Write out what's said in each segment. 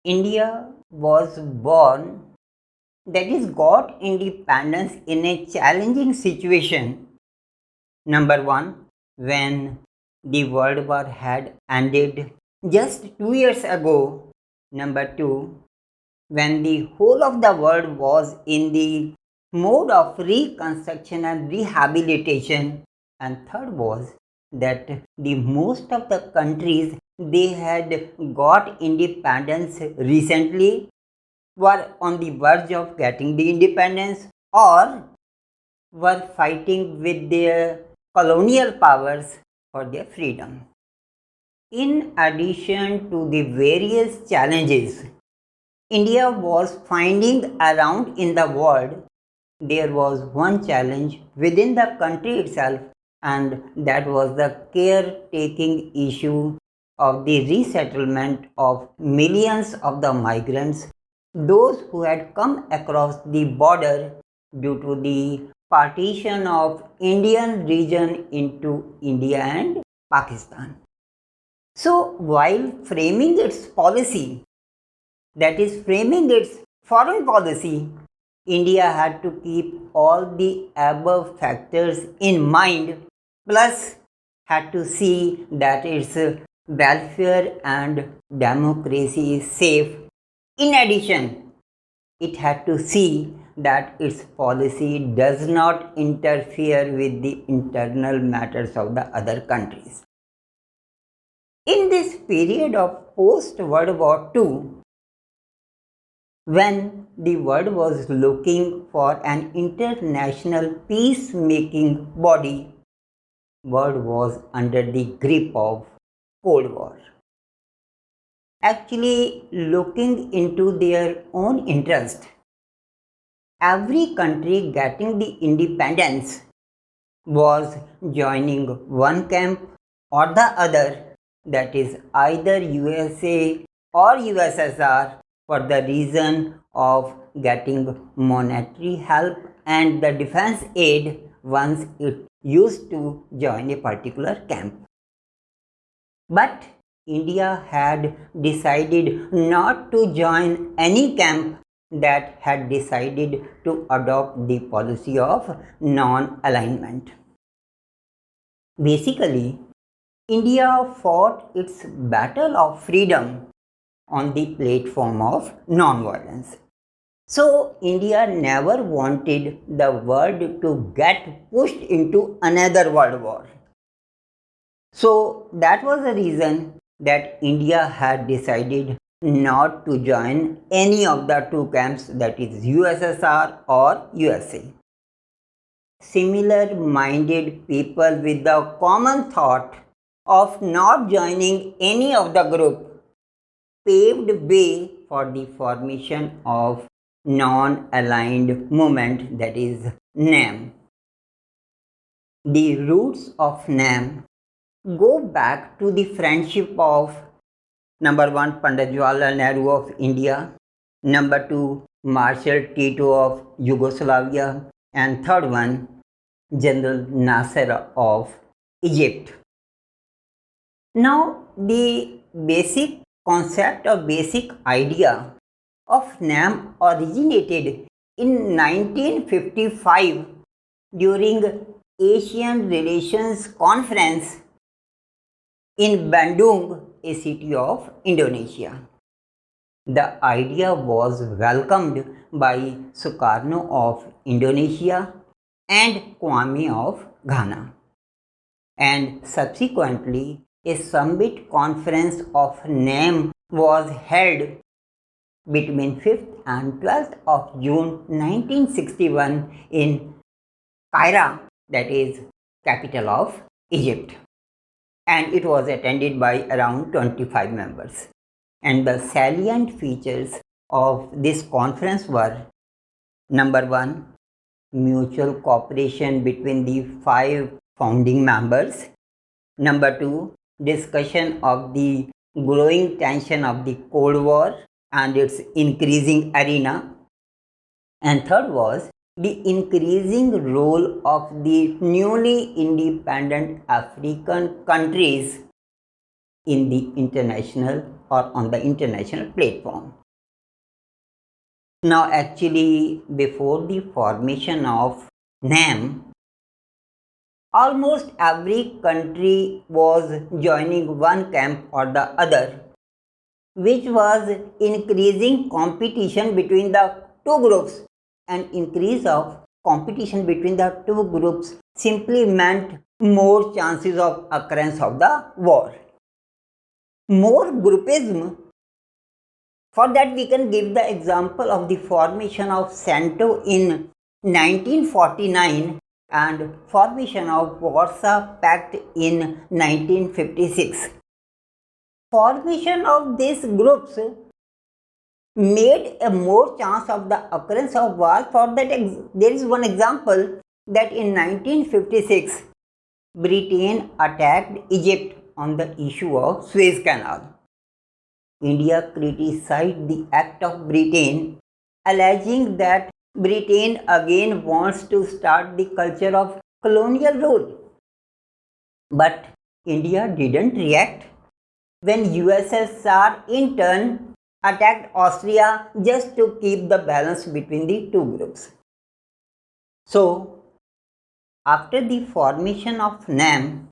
India was born, that is, got independence in a challenging situation. Number one, when the World War had ended just 2 years ago. Number two, when the whole of the world was in the mode of reconstruction and rehabilitation. And third was that the most of the countries they had got independence recently were on the verge of getting the independence or were fighting with their colonial powers for their freedom. In addition to the various challenges India was finding around in the world, there was one challenge within the country itself, and that was the caretaking issue of the resettlement of millions of the migrants, those who had come across the border due to the partition of Indian region into India and Pakistan. So, while framing its policy, that is, framing its foreign policy, India had to keep all the above factors in mind, plus had to see that its welfare and democracy is safe. In addition, it had to see that its policy does not interfere with the internal matters of the other countries. In this period of post World War II, when the world was looking for an international peacemaking body, world was under the grip of Cold War. Actually, looking into their own interest, every country getting the independence was joining one camp or the other, that is either USA or USSR, for the reason of getting monetary help and the defense aid once it used to join a particular camp. But India had decided not to join any camp that had decided to adopt the policy of non-alignment. Basically, India fought its battle of freedom on the platform of non-violence. So, India never wanted the world to get pushed into another world war. So, that was the reason that India had decided not to join any of the two camps, that is USSR or USA. Similar minded people with the common thought of not joining any of the group paved way for the formation of non-aligned movement, that is NAM. The roots of NAM go back to the friendship of number one, Pandit Jawaharlal Nehru of India, number two, Marshal Tito of Yugoslavia, and third one, General Nasser of Egypt. Now, the basic concept or basic idea of NAM originated in 1955 during Asian Relations Conference in Bandung, a city of Indonesia. The idea was welcomed by Sukarno of Indonesia and Kwame of Ghana, and subsequently a summit conference of NAM was held between 5th and 12th of June 1961 in Cairo, that is capital of Egypt, and it was attended by around 25 members. And the salient features of this conference were: number one, mutual cooperation between the 5 founding members; number two, discussion of the growing tension of the Cold War and its increasing arena; and third was the increasing role of the newly independent African countries in the international or on the international platform. Now, actually, before the formation of NAM, almost every country was joining one camp or the other, which was increasing competition between the two groups. And increase of competition between the two groups simply meant more chances of occurrence of the war. More groupism. For that, we can give the example of the formation of SANTO in 1949 and formation of Warsaw Pact in 1956. Formation of these groups made a more chance of the occurrence of war. For that, there is one example that in 1956, Britain attacked Egypt on the issue of Suez Canal. India criticized the act of Britain, alleging that Britain again wants to start the culture of colonial rule. But India didn't react when USSR in turn attacked Austria just to keep the balance between the two groups. So, after the formation of NAM,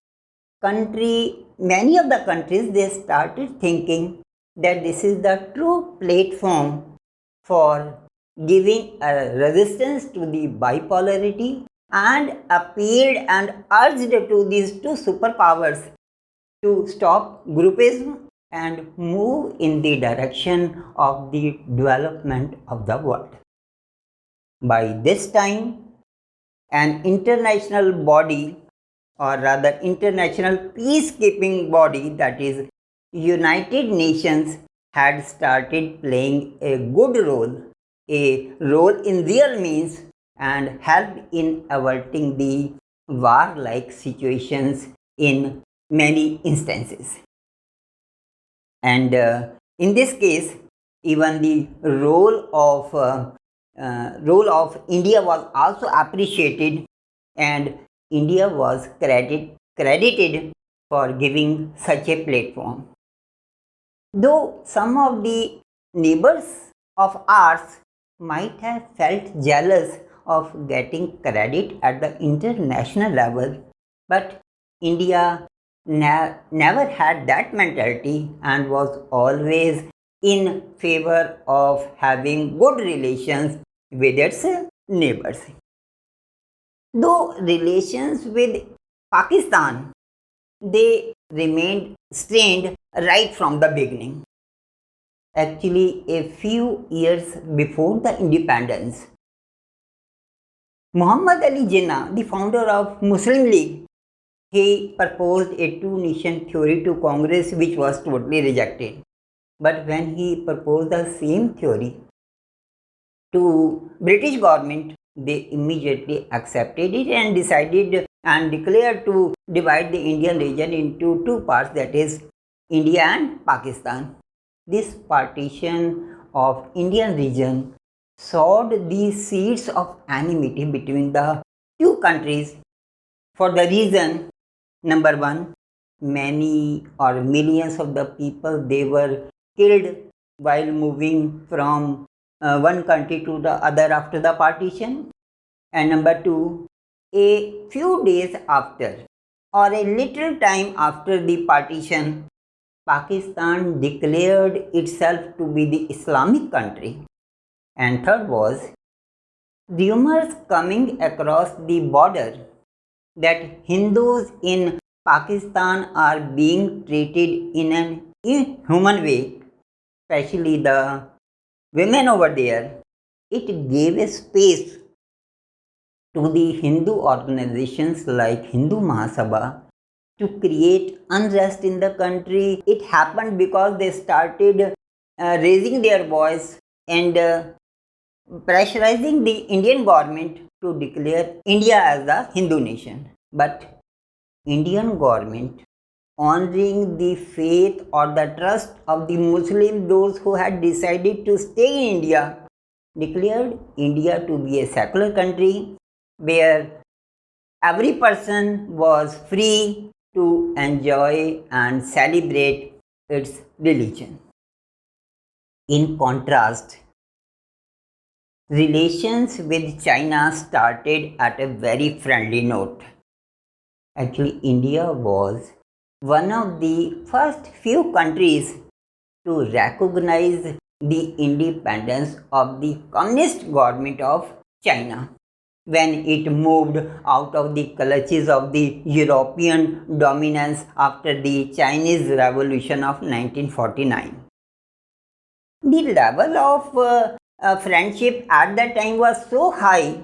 many of the countries, they started thinking that this is the true platform for giving a resistance to the bipolarity, and appealed and urged to these two superpowers to stop groupism and move in the direction of the development of the world. By this time, an international body, or rather international peacekeeping body, that is United Nations, had started playing a good role, a role in real means, and helped in averting the war-like situations in many instances. And in this case, even the role of India was also appreciated, and India was credited for giving such a platform. Though some of the neighbors of ours might have felt jealous of getting credit at the international level, but India never had that mentality and was always in favor of having good relations with its neighbors. Though relations with Pakistan, they remained strained right from the beginning. Actually, a few years before the independence, Muhammad Ali Jinnah, the founder of Muslim League, he proposed a two-nation theory to Congress, which was totally rejected. But when he proposed the same theory to British government, they immediately accepted it and decided and declared to divide the Indian region into two parts, that is India and Pakistan. This partition of Indian region sowed the seeds of enmity between the two countries for the reason, number one, many or millions of the people, they were killed while moving from one country to the other after the partition. And number two, a few days after or a little time after the partition, Pakistan declared itself to be the Islamic country. And third was rumors coming across the border that Hindus in Pakistan are being treated in an inhuman way, especially the women over there. It gave a space to the Hindu organizations like Hindu Mahasabha to create unrest in the country. It happened because they started raising their voice and pressurizing the Indian government to declare India as the Hindu nation. But Indian government, honoring the faith or the trust of the Muslims, those who had decided to stay in India, declared India to be a secular country where every person was free to enjoy and celebrate its religion. In contrast, relations with China started at a very friendly note. Actually, India was one of the first few countries to recognize the independence of the Communist government of China when it moved out of the clutches of the European dominance after the Chinese Revolution of 1949. The level of friendship at that time was so high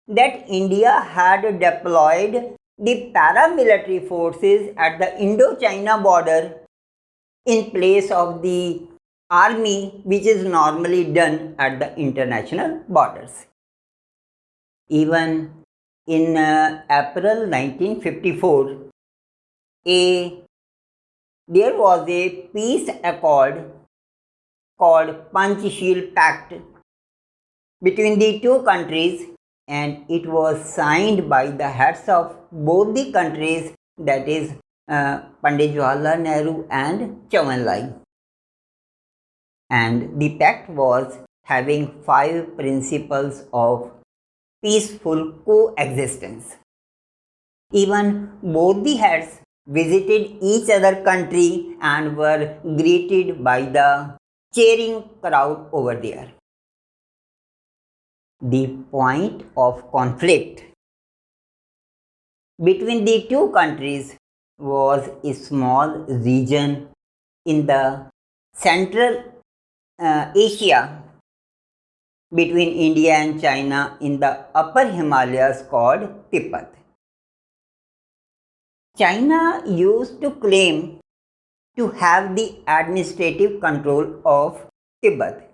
that India had deployed the paramilitary forces at the Indo-China border in place of the army which is normally done at the international borders. Even in April 1954, there was a peace accord called Panchsheel Pact between the two countries, and it was signed by the heads of both the countries, that is Pandit Jawaharlal Nehru and Zhou Enlai. And the pact was having 5 principles of peaceful coexistence. Even both the heads visited each other country and were greeted by the cheering crowd over there. The point of conflict between the two countries was a small region in the Central Asia between India and China in the upper Himalayas called Tibet. China used to claim to have the administrative control of Tibet,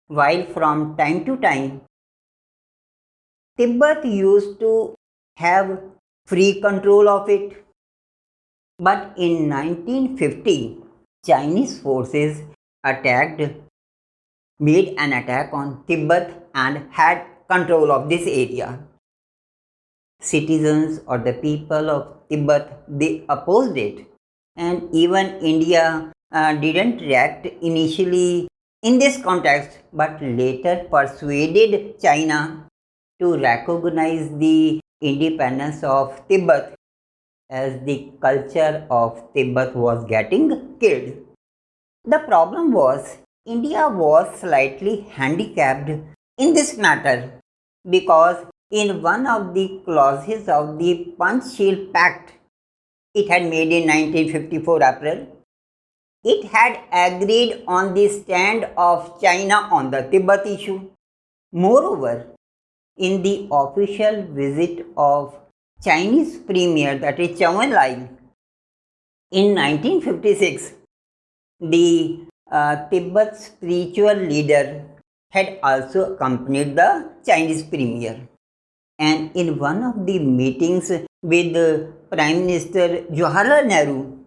while from time to time Tibet used to have free control of it. But in 1950, Chinese forces made an attack on Tibet and had control of this area. Citizens or the people of Tibet, they opposed it, and even India didn't react initially in this context, but later persuaded China to recognize the independence of Tibet as the culture of Tibet was getting killed. The problem was India was slightly handicapped in this matter because in one of the clauses of the Panchsheel Pact it had made in 1954 April, it had agreed on the stand of China on the Tibet issue. Moreover, in the official visit of Chinese Premier, that is Zhou Enlai, in 1956, the Tibet spiritual leader had also accompanied the Chinese Premier. And in one of the meetings with Prime Minister Jawaharlal Nehru,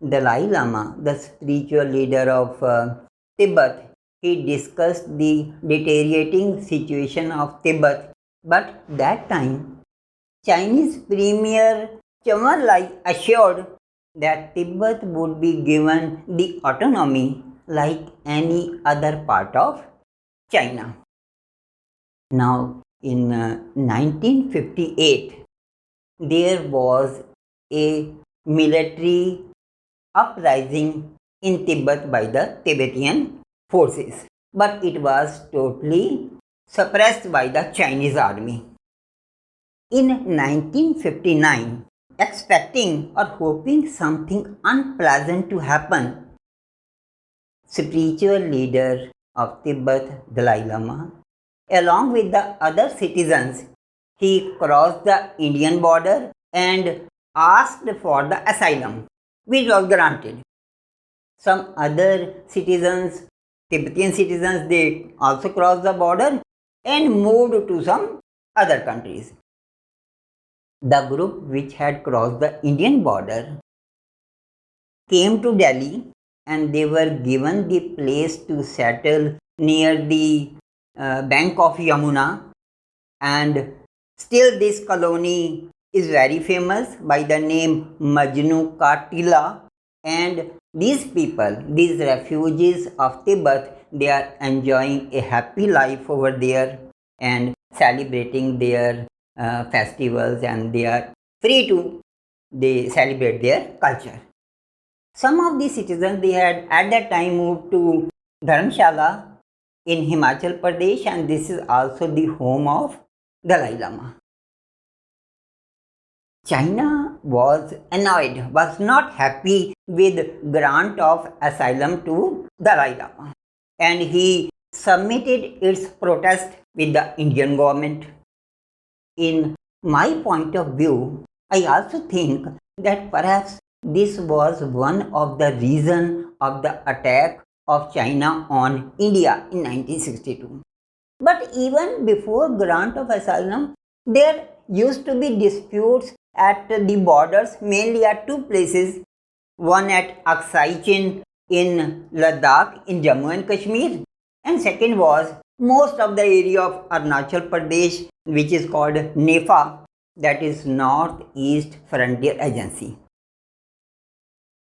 Dalai Lama, the spiritual leader of Tibet, he discussed the deteriorating situation of Tibet. But that time, Chinese Premier Zhou Enlai assured that Tibet would be given the autonomy like any other part of China. Now, in 1958, there was a military uprising in Tibet by the Tibetan forces, but it was totally suppressed by the Chinese army. In 1959, expecting or hoping something unpleasant to happen, spiritual leader of Tibet, Dalai Lama, along with the other citizens, he crossed the Indian border and asked for the asylum, which was granted. Some other citizens, Tibetan citizens, they also crossed the border and moved to some other countries. The group which had crossed the Indian border came to Delhi and they were given the place to settle near the bank of Yamuna, and still this colony is very famous by the name Majnu Ka Tila, and these people, these refugees of Tibet, they are enjoying a happy life over there and celebrating their festivals, and they are free to they celebrate their culture. Some of the citizens, they had at that time moved to Dharamshala in Himachal Pradesh, and this is also the home of Dalai Lama. China was annoyed, was not happy with grant of asylum to Dalai Lama, and he submitted its protest with the Indian government. In my point of view, I also think that perhaps this was one of the reasons of the attack of China on India in 1962. But even before grant of asylum, there used to be disputes at the borders, mainly at two places. One at Aksai Chin in Ladakh in Jammu and Kashmir, and second was most of the area of Arunachal Pradesh, which is called NEFA, that is Northeast Frontier Agency.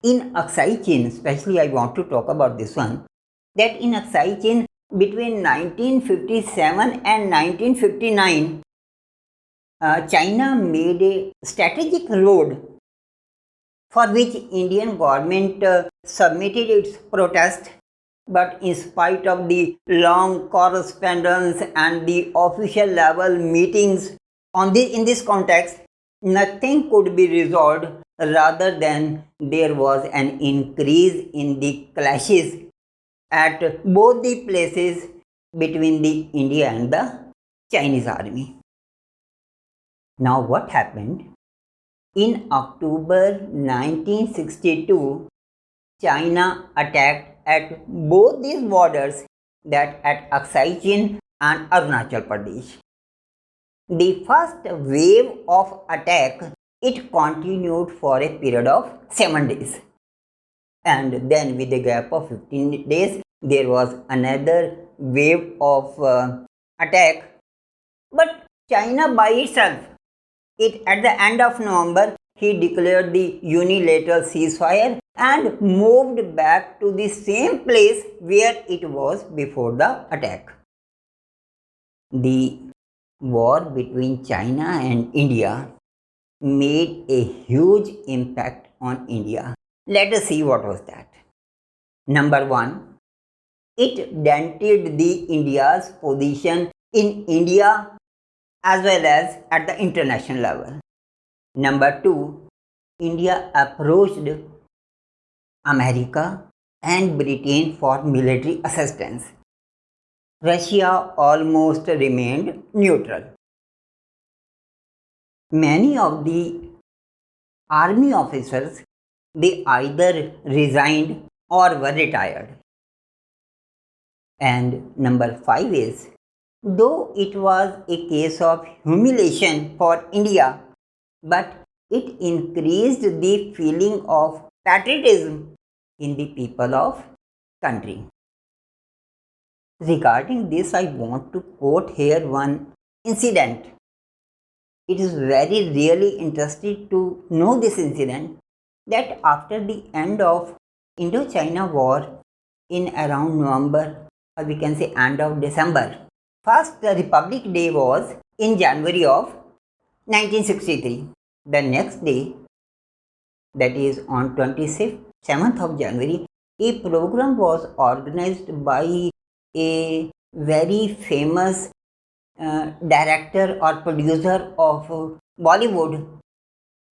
In Aksai Chin, especially I want to talk about this one, that in Aksai Chin between 1957 and 1959, China made a strategic road for which Indian government submitted its protest, but in spite of the long correspondence and the official level meetings in this context, nothing could be resolved, rather than there was an increase in the clashes at both the places between the India and the Chinese army. Now what happened? In October 1962, China attacked at both these borders, that at Aksai Chin and Arunachal Pradesh. The first wave of attack, it continued for a period of 7 days. And then with a gap of 15 days, there was another wave of attack. But China by itself, at the end of November, he declared the unilateral ceasefire and moved back to the same place where it was before the attack. The war between China and India made a huge impact on India. Let us see what was that. Number one, it dented the India's position in India as well as at the international level. Number two, India approached America and Britain for military assistance. Russia almost remained neutral. Many of the army officers, they either resigned or were retired. And number five is, though it was a case of humiliation for India, but it increased the feeling of patriotism in the people of country. Regarding this, I want to quote here one incident. It is very really interesting to know this incident, that after the end of Indo-China war in around November, or we can say end of December, first the Republic Day was in January of 1963. The next day, that is on 27th of January, a program was organized by a very famous director or producer of Bollywood,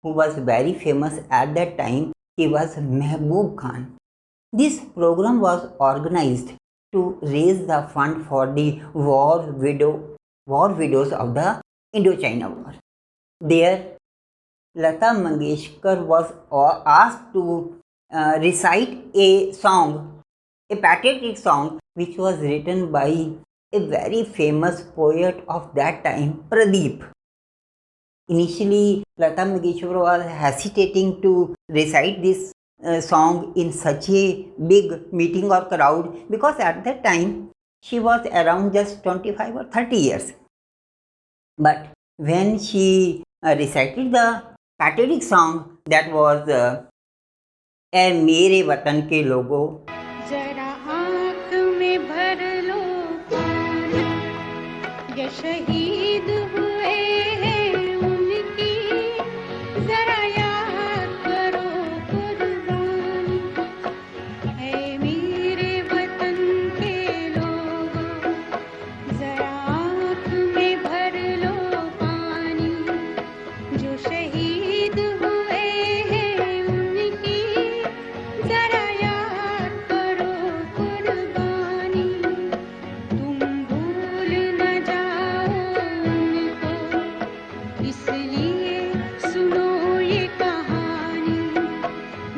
who was very famous at that time. He was Mehboob Khan. This program was organized to raise the fund for the war widows of the Indo-China war. There, Lata Mangeshkar was asked to recite a song, a patriotic song, which was written by a very famous poet of that time, Pradeep. Initially, Lata Mangeshkar was hesitating to recite this song in such a big meeting or crowd, because at that time she was around just 25 or 30 years. But when she recited the patriotic song that was ए मेरे वतन के लोगों. जरा आँख में भर लो पानी, ये शहीद हुए हैं उनकी, जरा याद करो कुर्बानी. ऐ मेरे वतन के लोगों, जरा आँख में भर लो पानी, जो शहीद हुए हैं उनकी, जरा याद करो कुर्बानी. तुम भूल न जाओ उनको, इसलिए सुनो ये कहानी,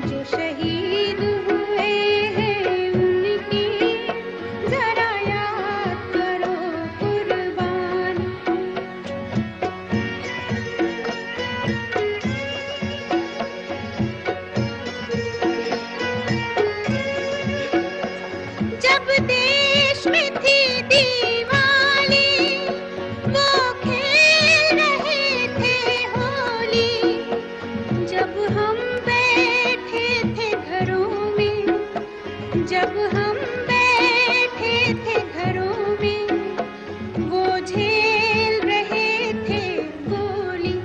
जो शहीद हुए हैं उनकी, जरा याद करो कुर्बानी. जब देश में थी दिवाली, वो खेल रहे थे होली, जब हम बैठे थे घरों में, जब हम बैठे थे घरों में, वो झेल रहे थे गोली.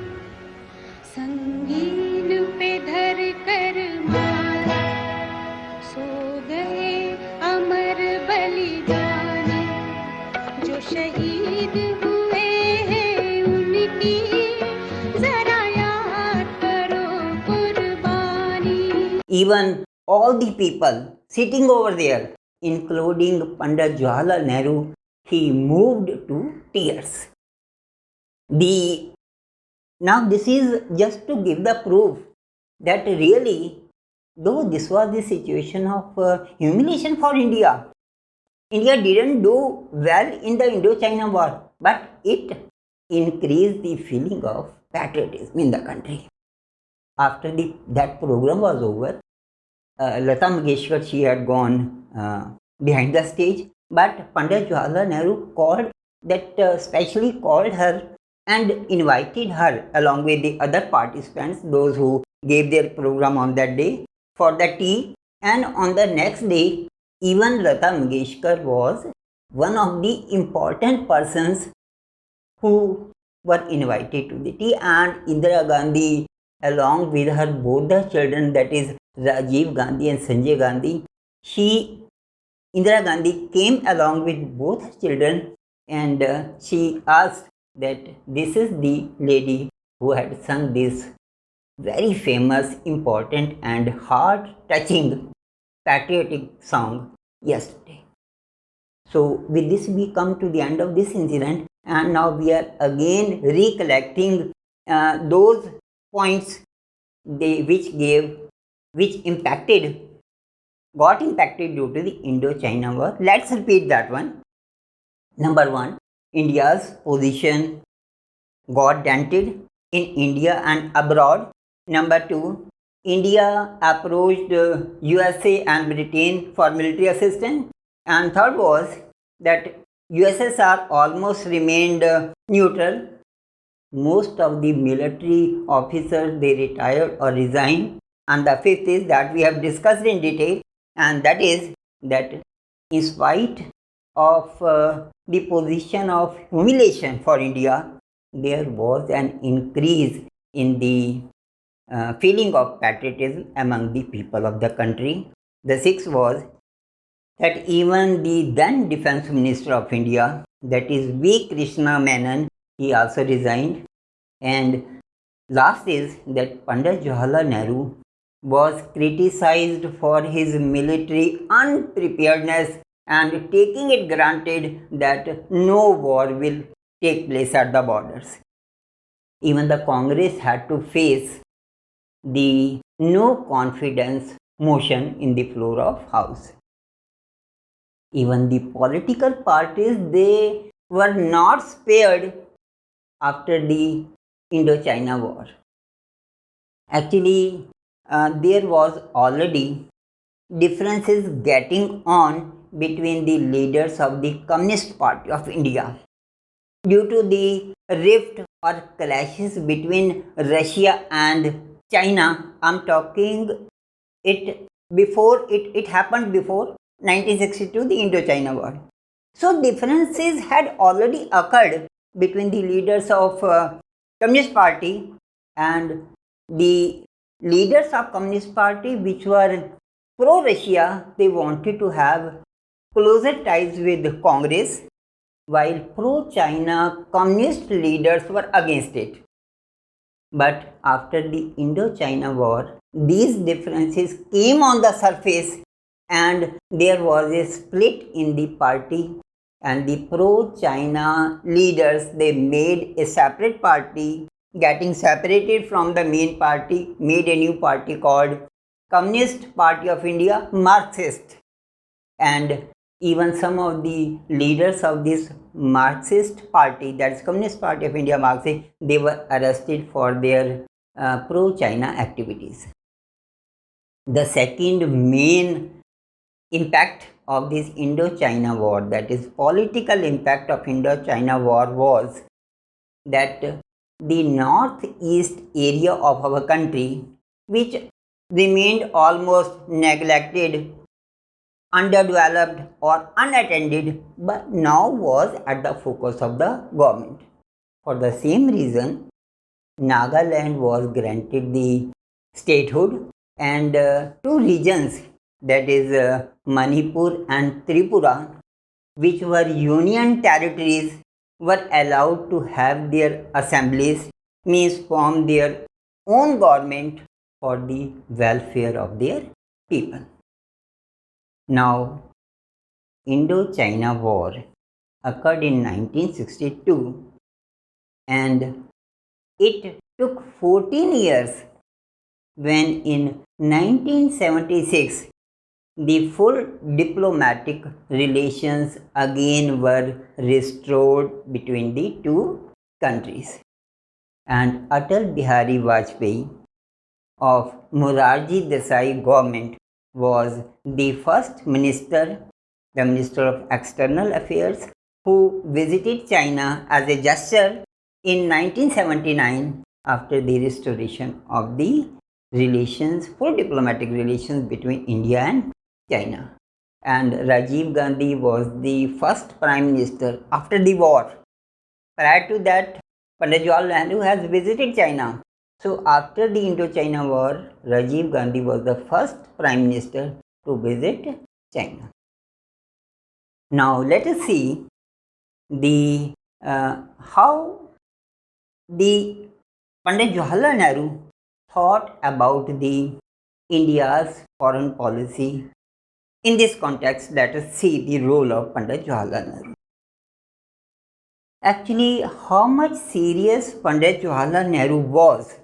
संगीन पे धर कर मारा, सो गए अमर बलिदानी, जो शहीद हुए हैं उनकी, जरा याद करो कुर्बानी. Even all the people sitting over there, including Pandit Jawaharlal Nehru, he moved to tears. Now this is just to give the proof that really, though this was the situation of humiliation for India, India didn't do well in the Indo-China war, but it increased the feeling of patriotism in the country. After that program was over, Lata Mangeshkar, she had gone behind the stage, but Pandit Jawaharlal Nehru called specially called her and invited her along with the other participants, those who gave their program on that day, for the tea. And on the next day, even Lata Mangeshkar was one of the important persons who were invited to the tea, and Indira Gandhi, along with her both the children, that is Rajiv Gandhi and Sanjay Gandhi, Indira Gandhi came along with both her children, and she asked that this is the lady who had sung this very famous, important and heart-touching patriotic song yesterday. So with this we come to the end of this incident, and now we are again recollecting those points which got impacted due to the Indo-China war. Let's repeat that one. Number 1, India's position got dented in India and abroad. Number 2, India approached USA and Britain for military assistance. And third was that USSR almost remained neutral. Most of the military officers, they retired or resigned. And the fifth is that we have discussed in detail, and that is that in spite of the position of humiliation for India, there was an increase in the feeling of patriotism among the people of the country. The sixth was that even the then Defence Minister of India, that is V. Krishna Menon, he also resigned. And last is that Pandit Jawaharlal Nehru was criticized for his military unpreparedness and taking it granted that no war will take place at the borders. Even the Congress had to face the no confidence motion in the floor of House. Even the political parties, they were not spared after the Indo-China war. Actually, there was already differences getting on between the leaders of the Communist Party of India due to the rift or clashes between Russia and China. I'm talking it before it happened before 1962, the Indo-China War. So differences had already occurred between the leaders of Communist Party and the leaders of Communist Party, which were pro-Russia. They wanted to have closer ties with Congress, while pro-China Communist leaders were against it. But after the Indo-China War, these differences came on the surface and there was a split in the party, and the pro-China leaders, they made a separate party, getting separated from the main party, made a new party called Communist Party of India, Marxist. And even some of the leaders of this Marxist party, that is Communist Party of India, Marxist, they were arrested for their pro-China activities. The second main impact of this Indo-China War, that is political impact of Indo-China War, was that the northeast area of our country, which remained almost neglected, underdeveloped or unattended, but now was at the focus of the government. For the same reason, Nagaland was granted the statehood, and two regions, that is Manipur and Tripura, which were union territories, were allowed to have their assemblies, means form their own government for the welfare of their people. Now, Indo-China War occurred in 1962 and it took 14 years when in 1976 the full diplomatic relations again were restored between the two countries. And Atal Bihari Vajpayee of Morarji Desai government was the first minister, the Minister of External Affairs, who visited China as a gesture in 1979 after the restoration of the relations, full diplomatic relations between India and China. And Rajiv Gandhi was the first Prime Minister after the war. Prior to that, Pandit Jawaharlal Nehru has visited China. So after the Indo-China War, Rajiv Gandhi was the first Prime Minister to visit China. Now let us see the how the Pandit Jawaharlal Nehru thought about the India's foreign policy. In this context, let us see the role of Pandit Jawaharlal Nehru. Actually, how much serious Pandit Jawaharlal Nehru was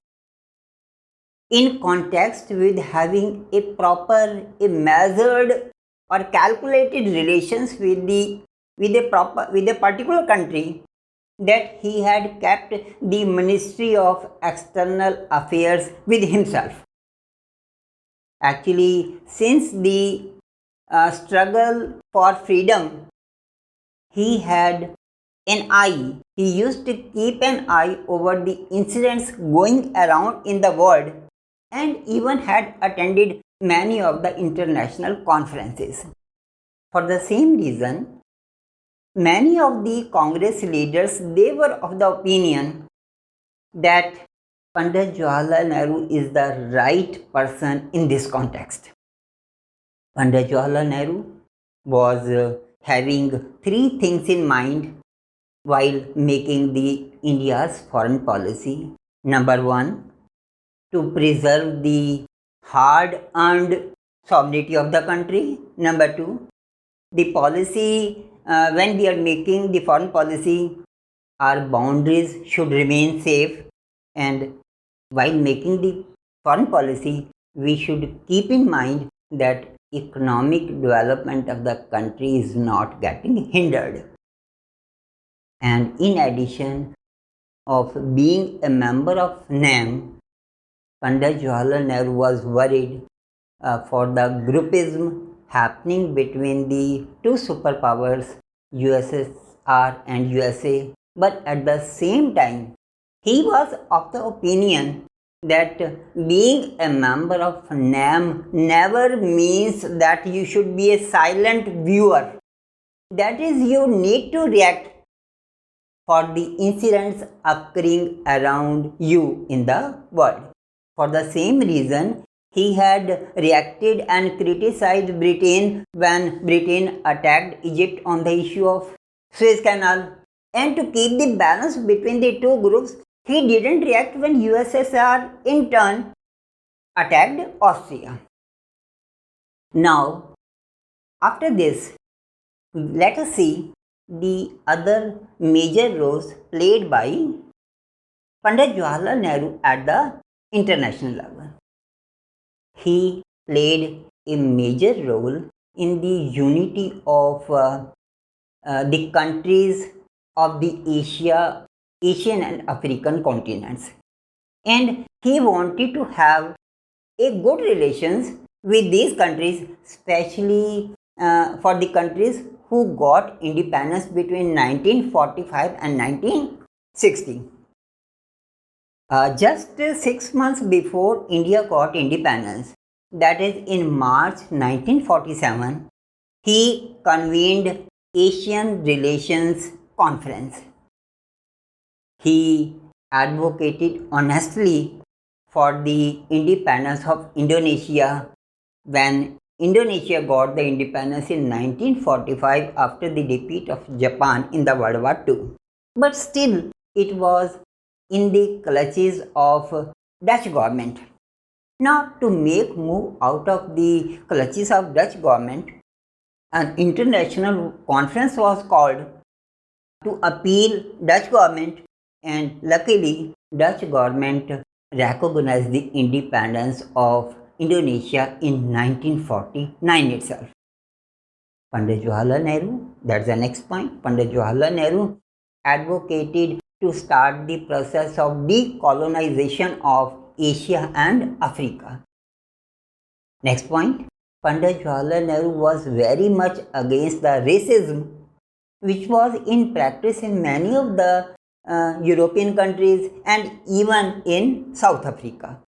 in context with having a proper, a measured or calculated relations with a particular country, that he had kept the Ministry of External Affairs with himself. Actually, since the struggle for freedom, he had an eye. He used to keep an eye over the incidents going around in the world, and even had attended many of the international conferences. For the same reason, many of the Congress leaders, they were of the opinion that Pandit Jawaharlal Nehru is the right person in this context. Pandit Jawaharlal Nehru was having three things in mind while making the India's foreign policy. Number one, to preserve the hard-earned sovereignty of the country. Number two, the policy, when we are making the foreign policy, our boundaries should remain safe, and while making the foreign policy, we should keep in mind that economic development of the country is not getting hindered. And in addition of being a member of NAM, Pandit Jawaharlal Nehru was worried for the groupism happening between the two superpowers, USSR and USA, but at the same time He was of the opinion that being a member of NAM never means that you should be a silent viewer. That is, you need to react for the incidents occurring around you in the world. For the same reason, he had reacted and criticized Britain when Britain attacked Egypt on the issue of Suez Canal. And to keep the balance between the two groups, he didn't react when USSR in turn attacked Austria. Now, after this, let us see the other major roles played by Pandit Jawaharlal Nehru at the international level. He played a major role in the unity of the countries of the Asian and African continents. And he wanted to have a good relations with these countries, especially for the countries who got independence between 1945 and 1960. Just 6 months before India got independence, that is in March 1947, he convened Asian Relations Conference. He advocated honestly for the independence of Indonesia when Indonesia got the independence in 1945 after the defeat of Japan in the World War II. But still, it was in the clutches of Dutch government. Now, to make move out of the clutches of Dutch government, an international conference was called to appeal Dutch government, and luckily Dutch government recognized the independence of Indonesia in 1949 itself. Pandit Jawaharlal Nehru, that's the next point, Pandit Jawaharlal Nehru advocated to start the process of decolonization of Asia and Africa. Next point, Pandit Jawaharlal Nehru was very much against the racism which was in practice in many of the European countries and even in South Africa.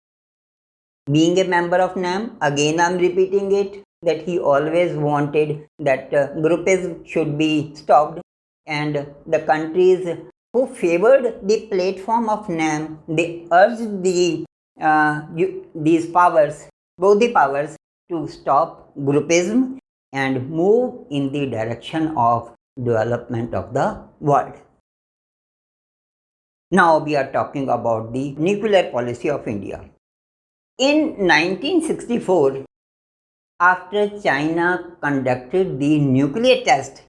Being a member of NAM, again I am repeating it, that he always wanted that groupism should be stopped, and the countries who favored the platform of NAM, they urged these powers, both the powers, to stop groupism and move in the direction of development of the world. Now we are talking about the nuclear policy of India. In 1964, after China conducted the nuclear test,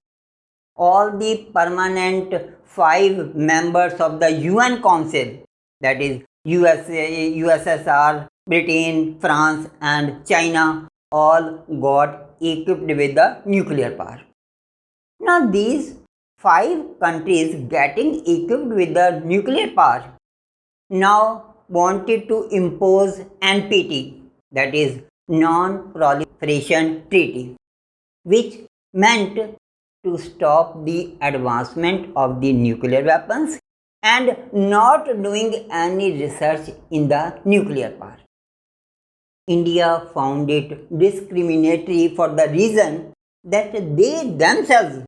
all the permanent 5 members of the UN Council, that is USA, USSR, Britain, France and China, all got equipped with the nuclear power. Now these 5 countries getting equipped with the nuclear power now wanted to impose NPT, that is Non-Proliferation Treaty, which meant to stop the advancement of the nuclear weapons and not doing any research in the nuclear power. India found it discriminatory for the reason that they themselves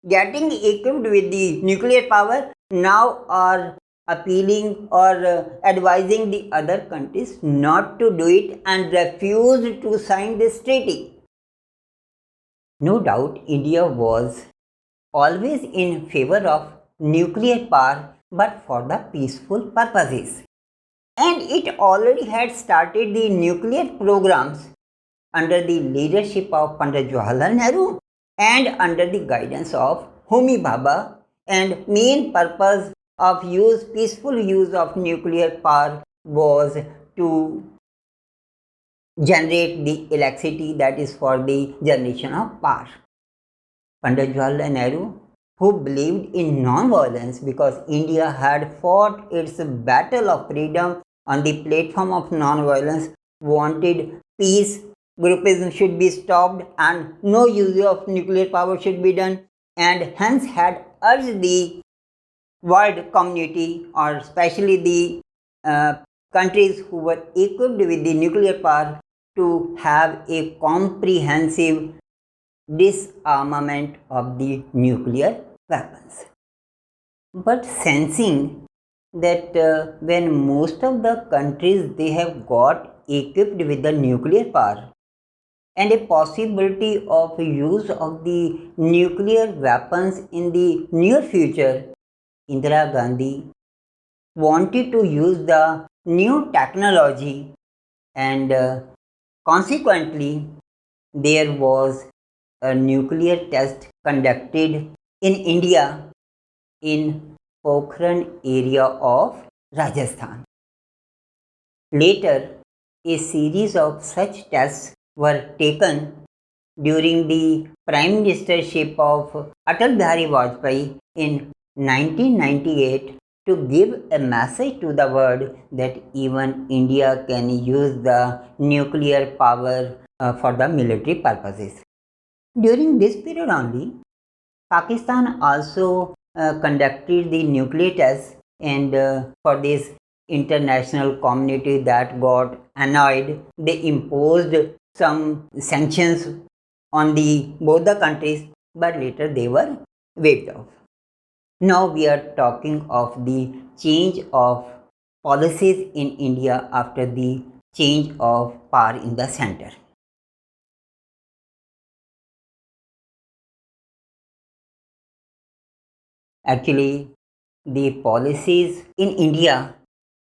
getting equipped with the nuclear power now are appealing or advising the other countries not to do it and refused to sign this treaty. No doubt India was always in favor of nuclear power, but for the peaceful purposes. And it already had started the nuclear programs under the leadership of Pandit Jawaharlal Nehru and under the guidance of Homi Bhabha, and main purpose of peaceful use of nuclear power was to generate the electricity that is for the generation of power. Pandit Jawaharlal Nehru, who believed in non-violence because India had fought its battle of freedom on the platform of non-violence, wanted peace, groupism should be stopped and no use of nuclear power should be done, and hence had urged the world community, or especially the countries who were equipped with the nuclear power, to have a comprehensive disarmament of the nuclear weapons. But sensing that when most of the countries they have got equipped with the nuclear power and a possibility of use of the nuclear weapons in the near future, Indira Gandhi wanted to use the new technology, and consequently there was a nuclear test conducted in India in Pokhran area of Rajasthan. Later, a series of such tests were taken during the prime ministership of Atal Bihari Vajpayee in 1998 to give a message to the world that even India can use the nuclear power for the military purposes. During this period only, Pakistan also conducted the nuclear tests, and for this international community that got annoyed, they imposed some sanctions on the both the countries, but later they were waived off. Now we are talking of the change of policies in India after the change of power in the center. Actually, the policies in India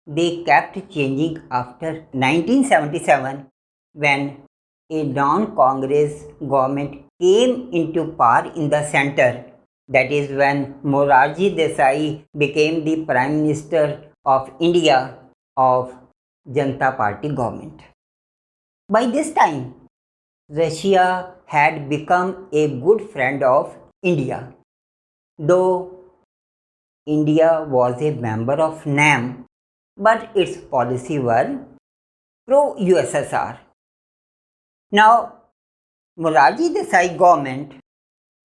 they kept changing after 1977 when a non-Congress government came into power in the center. That is when Morarji Desai became the Prime Minister of India of Janata Party government. By this time, Russia had become a good friend of India. Though India was a member of NAM, but its policy were pro-USSR. Now, Morarji Desai government,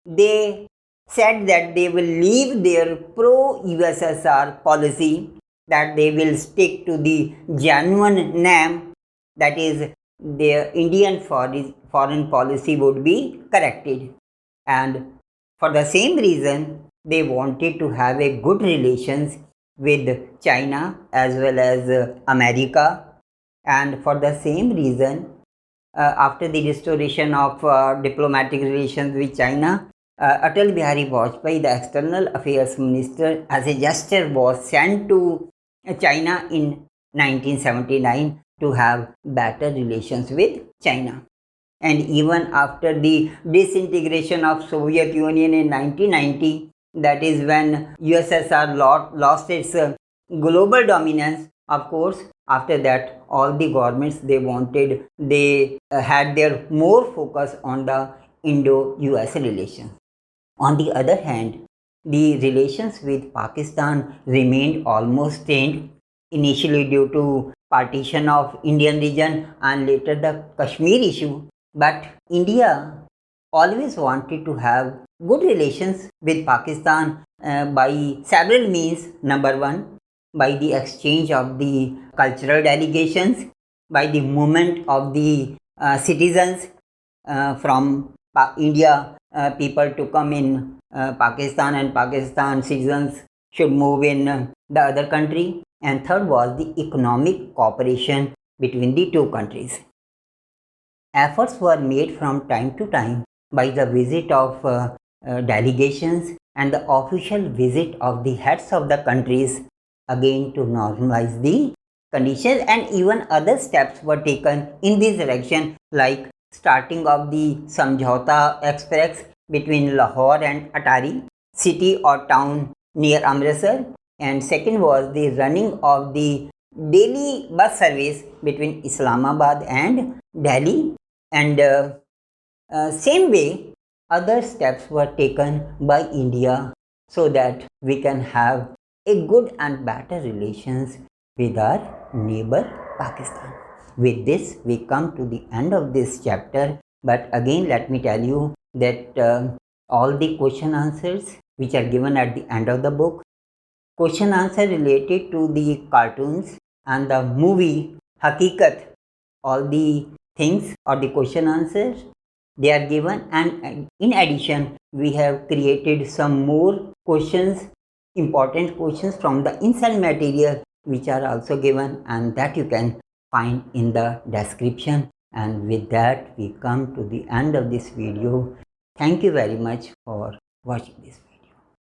they said that they will leave their pro-USSR policy, that they will stick to the genuine NAM, that is, their Indian foreign policy would be corrected. And for the same reason, they wanted to have a good relations with China as well as America. And for the same reason, after the restoration of diplomatic relations with China, Atal Bihari Vajpayee, the External Affairs Minister, as a gesture was sent to China in 1979 to have better relations with China. And even after the disintegration of Soviet Union in 1990, that is when USSR lost its global dominance. Of course, after that, all the governments they had their more focus on the Indo-US relations. On the other hand, the relations with Pakistan remained almost strained, initially due to partition of Indian region and later the Kashmir issue. But India always wanted to have good relations with Pakistan by several means. Number one, by the exchange of the cultural delegations, by the movement of the citizens from India, people to come in Pakistan, and Pakistan citizens should move in the other country. And third was the economic cooperation between the two countries. Efforts were made from time to time by the visit of delegations and the official visit of the heads of the countries, again to normalize the conditions, and even other steps were taken in this direction, like starting of the Samjhauta Express between Lahore and Atari, city or town near Amritsar, and second was the running of the daily bus service between Islamabad and Delhi, and same way other steps were taken by India so that we can have a good and better relations with our neighbor Pakistan. With this, we come to the end of this chapter. But again, let me tell you that all the question answers which are given at the end of the book, question answer related to the cartoons and the movie Hakikat. All the things or the question answers they are given, and in addition we have created some more questions, important questions from the inside material which are also given, and that you can find in the description. And with that we come to the end of this video. Thank you very much for watching this video.